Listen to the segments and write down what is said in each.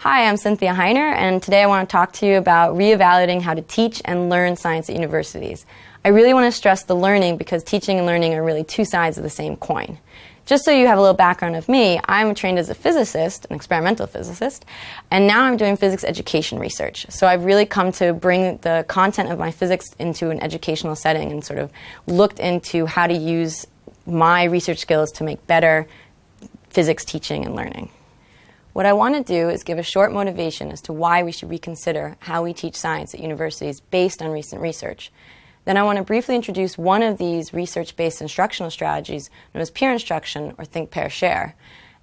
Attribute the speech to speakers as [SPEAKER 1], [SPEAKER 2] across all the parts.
[SPEAKER 1] Hi, I'm Cynthia Heiner, and today I want to talk to you about reevaluating how to teach and learn science at universities. I really want to stress the learning because teaching and learning are really two sides of the same coin. Just so you have a little background of me, I'm trained as a physicist, an experimental physicist, and now I'm doing physics education research. So I've really come to bring the content of my physics into an educational setting and sort of looked into how to use my research skills to make better physics teaching and learning. What I want to do is give a short motivation as to why we should reconsider how we teach science at universities based on recent research. Then I want to briefly introduce one of these research-based instructional strategies known as peer instruction, or Think, Pair, Share.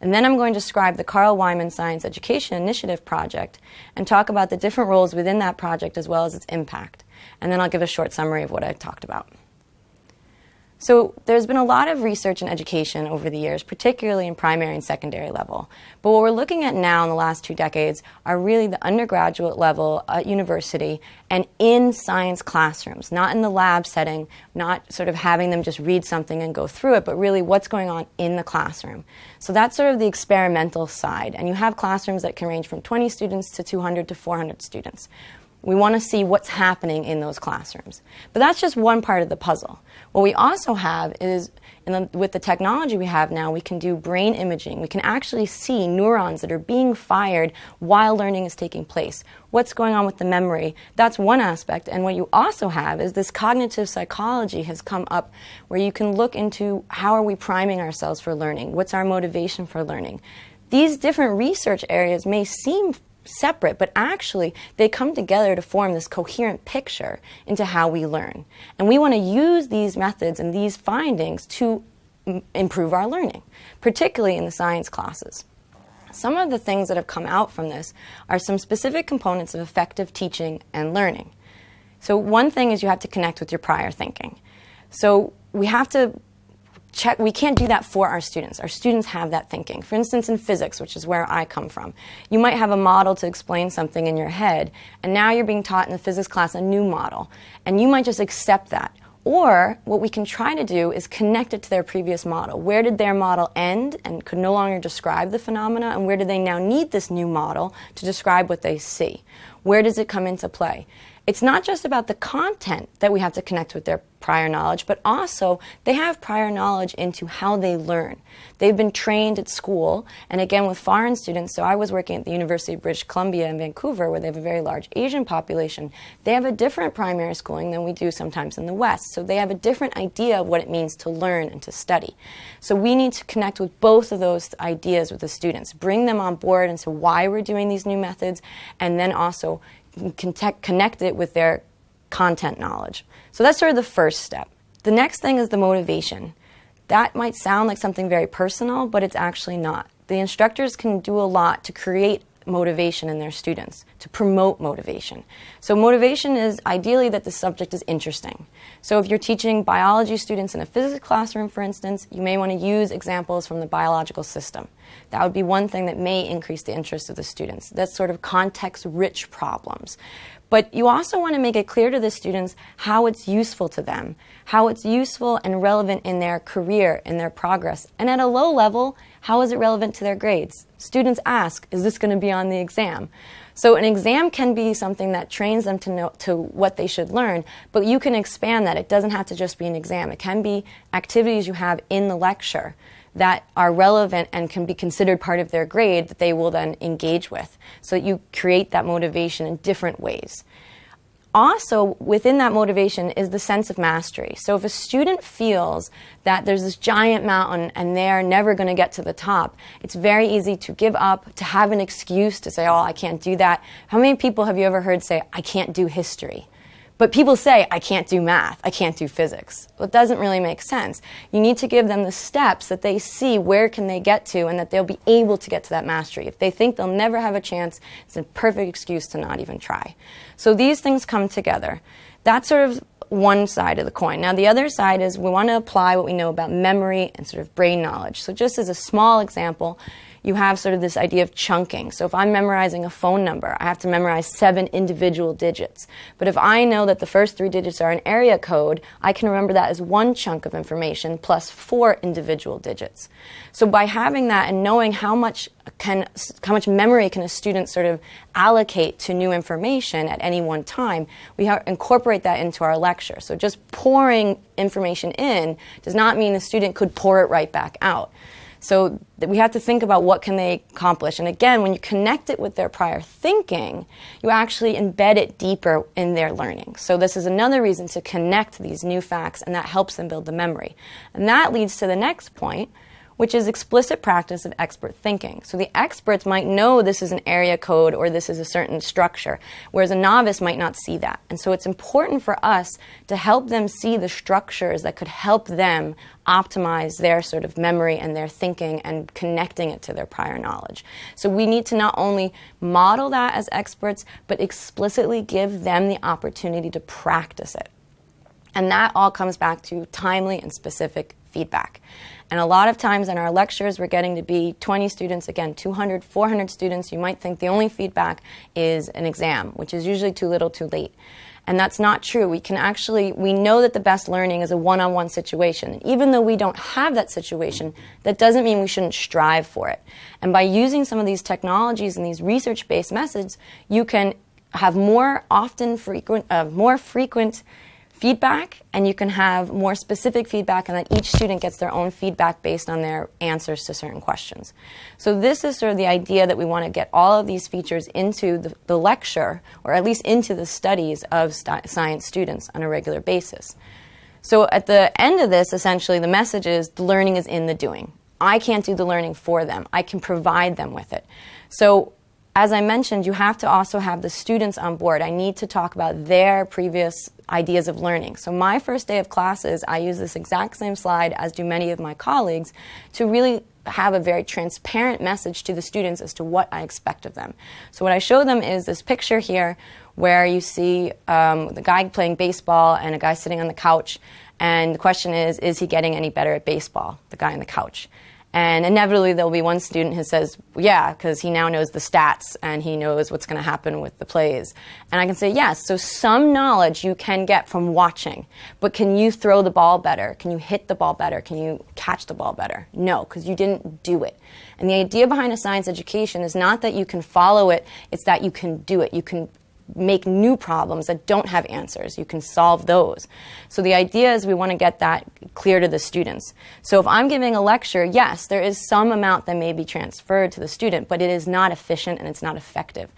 [SPEAKER 1] And then I'm going to describe the Wieman Science Education Initiative project and talk about the different roles within that project as well as its impact. And then I'll give a short summary of what I talked about. So there's been a lot of research in education over the years, particularly in primary and secondary level. But what we're looking at now in the last 2 decades are really the undergraduate level at university and in science classrooms, not in the lab setting, not sort of having them just read something and go through it, but really what's going on in the classroom. So that's sort of the experimental side. And you have classrooms that can range from 20 students to 200 to 400 students. We want to see what's happening in those classrooms. But that's just one part of the puzzle. What we also have is, with the technology we have now, we can do brain imaging. We can actually see neurons that are being fired while learning is taking place. What's going on with the memory? That's one aspect. And what you also have is this cognitive psychology has come up where you can look into how are we priming ourselves for learning? What's our motivation for learning? These different research areas may seem separate, but actually they come together to form this coherent picture into how we learn. And we want to use these methods and these findings to improve our learning, particularly in the science classes. Some of the things that have come out from this are some specific components of effective teaching and learning. So one thing is you have to connect with your prior thinking. So we have to check, we can't do that for our students. Our students have that thinking. For instance, in physics, which is where I come from, you might have a model to explain something in your head, and now you're being taught in the physics class a new model, and you might just accept that. Or what we can try to do is connect it to their previous model. Where did their model end and could no longer describe the phenomena, and where do they now need this new model to describe what they see? Where does it come into play? It's not just about the content that we have to connect with their prior knowledge, but also they have prior knowledge into how they learn. They've been trained at school, and again with foreign students, so I was working at the University of British Columbia in Vancouver where they have a very large Asian population. They have a different primary schooling than we do sometimes in the West, so they have a different idea of what it means to learn and to study. So we need to connect with both of those ideas with the students, bring them on board into why we're doing these new methods, and then also connect it with their content knowledge. So that's sort of the first step. The next thing is the motivation. That might sound like something very personal, but it's actually not. The instructors can do a lot to create motivation in their students, to promote motivation. So motivation is ideally that the subject is interesting. So if you're teaching biology students in a physics classroom, for instance, you may want to use examples from the biological system. That would be one thing that may increase the interest of the students. That's sort of context-rich problems. But you also want to make it clear to the students how it's useful to them, how it's useful and relevant in their career, in their progress. And at a low level, how is it relevant to their grades? Students ask, is this going to be on the exam? So an exam can be something that trains them to know to what they should learn, but you can expand that. It doesn't have to just be an exam. It can be activities you have in the lecture that are relevant and can be considered part of their grade that they will then engage with. So that you create that motivation in different ways. Also, within that motivation is the sense of mastery. So if a student feels that there's this giant mountain and they're never going to get to the top, it's very easy to give up, to have an excuse to say, oh, I can't do that. How many people have you ever heard say, I can't do history? But people say, I can't do math, I can't do physics. Well, it doesn't really make sense. You need to give them the steps that they see where can they get to and that they'll be able to get to that mastery. If they think they'll never have a chance, it's a perfect excuse to not even try. So these things come together. That's sort of one side of the coin. Now the other side is we want to apply what we know about memory and sort of brain knowledge. So just as a small example, you have sort of this idea of chunking. So if I'm memorizing a phone number, I have to memorize 7 individual digits. But if I know that the first 3 digits are an area code, I can remember that as one chunk of information plus 4 individual digits. So by having that and knowing how much memory can a student sort of allocate to new information at any one time, we incorporate that into our lecture. So just pouring information in does not mean the student could pour it right back out. So we have to think about what can they accomplish. And again, when you connect it with their prior thinking, you actually embed it deeper in their learning. So this is another reason to connect these new facts, and that helps them build the memory. And that leads to the next point, which is explicit practice of expert thinking. So the experts might know this is an area code or this is a certain structure, whereas a novice might not see that. And so it's important for us to help them see the structures that could help them optimize their sort of memory and their thinking and connecting it to their prior knowledge. So we need to not only model that as experts, but explicitly give them the opportunity to practice it. And that all comes back to timely and specific feedback. And a lot of times in our lectures, we're getting to be 20 students, again, 200, 400 students. You might think the only feedback is an exam, which is usually too little, too late. And that's not true. We know that the best learning is a one-on-one situation. And even though we don't have that situation, that doesn't mean we shouldn't strive for it. And by using some of these technologies and these research-based methods, you can have more frequent feedback, and you can have more specific feedback, and that each student gets their own feedback based on their answers to certain questions. So this is sort of the idea that we want to get all of these features into the lecture, or at least into the studies of science students on a regular basis. So at the end of this, essentially, the message is the learning is in the doing. I can't do the learning for them. I can provide them with it. So as I mentioned, you have to also have the students on board. I need to talk about their previous ideas of learning. So my first day of classes, I use this exact same slide, as do many of my colleagues, to really have a very transparent message to the students as to what I expect of them. So what I show them is this picture here where you see the guy playing baseball and a guy sitting on the couch. And the question is he getting any better at baseball, the guy on the couch? And inevitably, there'll be one student who says, yeah, because he now knows the stats and he knows what's going to happen with the plays. And I can say, yes, so some knowledge you can get from watching. But can you throw the ball better? Can you hit the ball better? Can you catch the ball better? No, because you didn't do it. And the idea behind a science education is not that you can follow it, it's that you can do it. You can make new problems that don't have answers. You can solve those. So the idea is we want to get that clear to the students. So if I'm giving a lecture, yes, there is some amount that may be transferred to the student, but it is not efficient and it's not effective.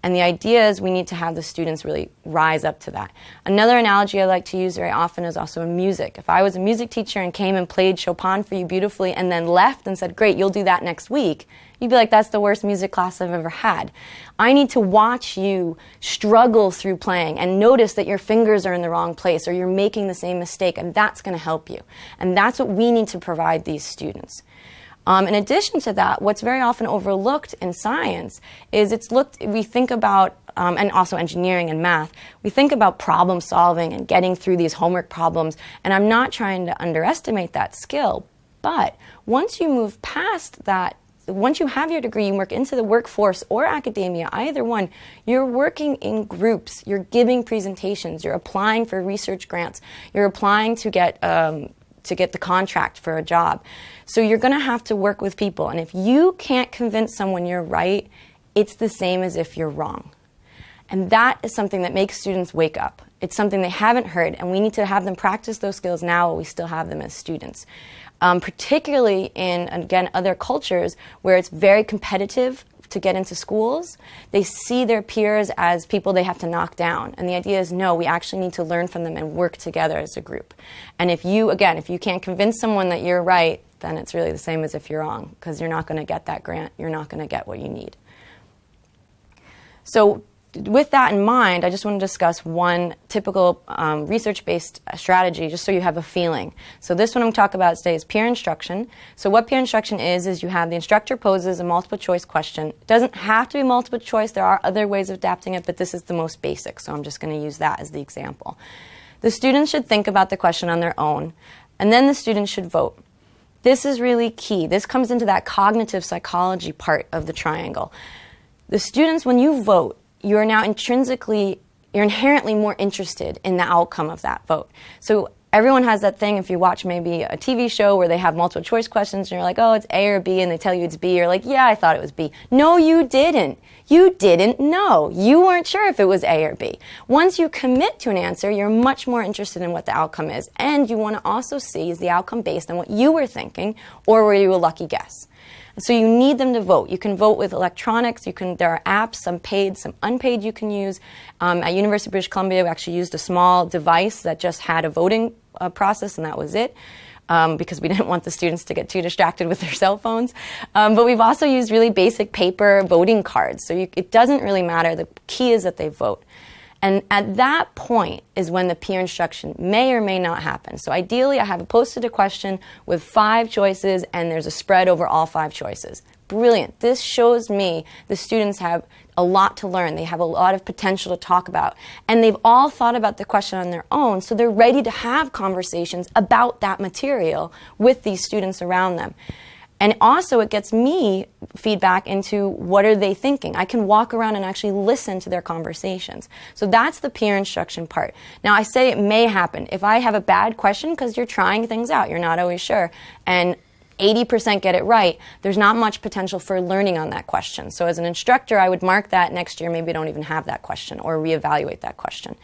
[SPEAKER 1] And the idea is we need to have the students really rise up to that. Another analogy I like to use very often is also in music. If I was a music teacher and came and played Chopin for you beautifully and then left and said, great, you'll do that next week, you'd be like, that's the worst music class I've ever had. I need to watch you struggle through playing and notice that your fingers are in the wrong place or you're making the same mistake, and that's going to help you. And that's what we need to provide these students. In addition to that, what's very often overlooked in science is we think about, and also engineering and math, we think about problem solving and getting through these homework problems, and I'm not trying to underestimate that skill, but once you move past that, once you have your degree, you work into the workforce or academia, either one, you're working in groups, you're giving presentations, you're applying for research grants, you're applying to get the contract for a job. So you're going to have to work with people. And if you can't convince someone you're right, it's the same as if you're wrong. And that is something that makes students wake up. It's something they haven't heard, and we need to have them practice those skills now while we still have them as students. Particularly in, again, other cultures where it's very competitive to get into schools, they see their peers as people they have to knock down. And the idea is, no, we actually need to learn from them and work together as a group. And if you can't convince someone that you're right, then it's really the same as if you're wrong, because you're not going to get that grant. You're not going to get what you need. So with that in mind, I just want to discuss one typical research-based strategy, just so you have a feeling. So this one I'm going to talk about today is peer instruction. So what peer instruction is you have the instructor poses a multiple choice question. It doesn't have to be multiple choice. There are other ways of adapting it, but this is the most basic, so I'm just going to use that as the example. The students should think about the question on their own, and then the students should vote. This is really key. This comes into that cognitive psychology part of the triangle. The students, when you vote, you're inherently more interested in the outcome of that vote. So everyone has that thing, if you watch maybe a TV show where they have multiple choice questions and you're like, oh, it's A or B, and they tell you it's B, you're like, yeah, I thought it was B. No, you didn't. You didn't know. You weren't sure if it was A or B. Once you commit to an answer, you're much more interested in what the outcome is. And you want to also see, is the outcome based on what you were thinking, or were you a lucky guess? So you need them to vote. You can vote with electronics. There are apps, some paid, some unpaid you can use. At University of British Columbia, we actually used a small device that just had a voting process, and that was it, because we didn't want the students to get too distracted with their cell phones. But we've also used really basic paper voting cards. So it doesn't really matter. The key is that they vote. And at that point is when the peer instruction may or may not happen. So ideally, I have posted a question with 5 choices, and there's a spread over all 5 choices. Brilliant. This shows me the students have a lot to learn. They have a lot of potential to talk about. And they've all thought about the question on their own, so they're ready to have conversations about that material with these students around them. And also, it gets me feedback into what are they thinking. I can walk around and actually listen to their conversations. So that's the peer instruction part. Now, I say it may happen. If I have a bad question, because you're trying things out, you're not always sure, and 80% get it right, there's not much potential for learning on that question. So as an instructor, I would mark that next year, maybe I don't even have that question, or reevaluate that question.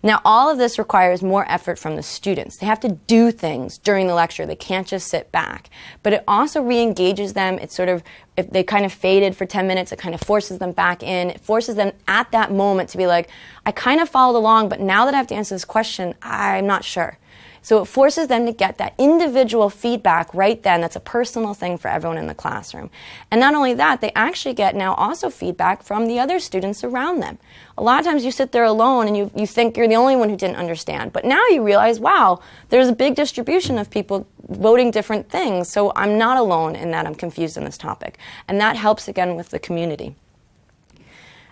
[SPEAKER 1] Now, all of this requires more effort from the students. They have to do things during the lecture. They can't just sit back. But it also re-engages them. It's sort of, if they kind of faded for 10 minutes, it kind of forces them back in. It forces them at that moment to be like, I kind of followed along, but now that I have to answer this question, I'm not sure. So it forces them to get that individual feedback right then. That's a personal thing for everyone in the classroom. And not only that, they actually get now also feedback from the other students around them. A lot of times you sit there alone and you think you're the only one who didn't understand. But now you realize, wow, there's a big distribution of people voting different things. So I'm not alone in that I'm confused in this topic. And that helps, again, with the community.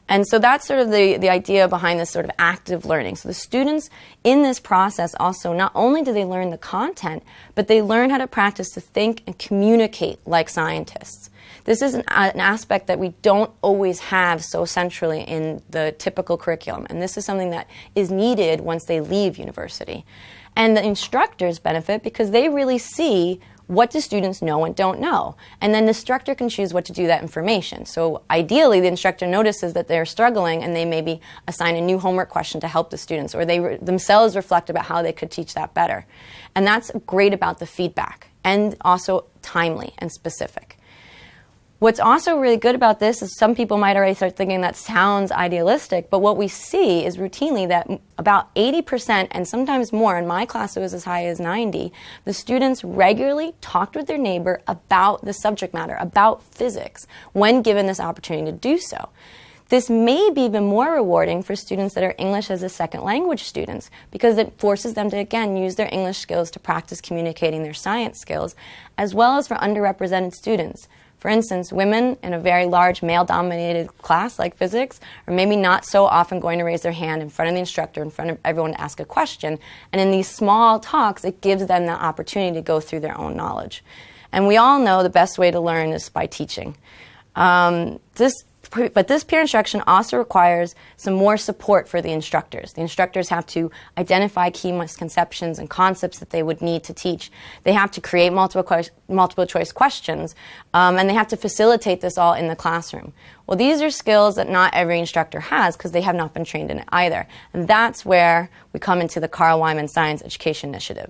[SPEAKER 1] And so that's sort of the idea behind this sort of active learning. So the students in this process also, not only do they learn the content, but they learn how to practice to think and communicate like scientists. This is an aspect that we don't always have so centrally in the typical curriculum. And this is something that is needed once they leave university. And the instructors benefit because they really see what do students know and don't know. And then the instructor can choose what to do with that information. So ideally, the instructor notices that they're struggling and they maybe assign a new homework question to help the students, or they themselves reflect about how they could teach that better. And that's great about the feedback, and also timely and specific. What's also really good about this is some people might already start thinking that sounds idealistic, but what we see is routinely that about 80% and sometimes more, in my class it was as high as 90%, the students regularly talked with their neighbor about the subject matter, about physics, when given this opportunity to do so. This may be even more rewarding for students that are English as a second language students, because it forces them to, again, use their English skills to practice communicating their science skills, as well as for underrepresented students. For instance, women in a very large male-dominated class like physics are maybe not so often going to raise their hand in front of the instructor, in front of everyone to ask a question. And in these small talks, it gives them the opportunity to go through their own knowledge. And we all know the best way to learn is by teaching. But this peer instruction also requires some more support for the instructors. The instructors have to identify key misconceptions and concepts that they would need to teach. They have to create multiple choice questions, and they have to facilitate this all in the classroom. Well, these are skills that not every instructor has because they have not been trained in it either. And that's where we come into the Carl Wieman Science Education Initiative.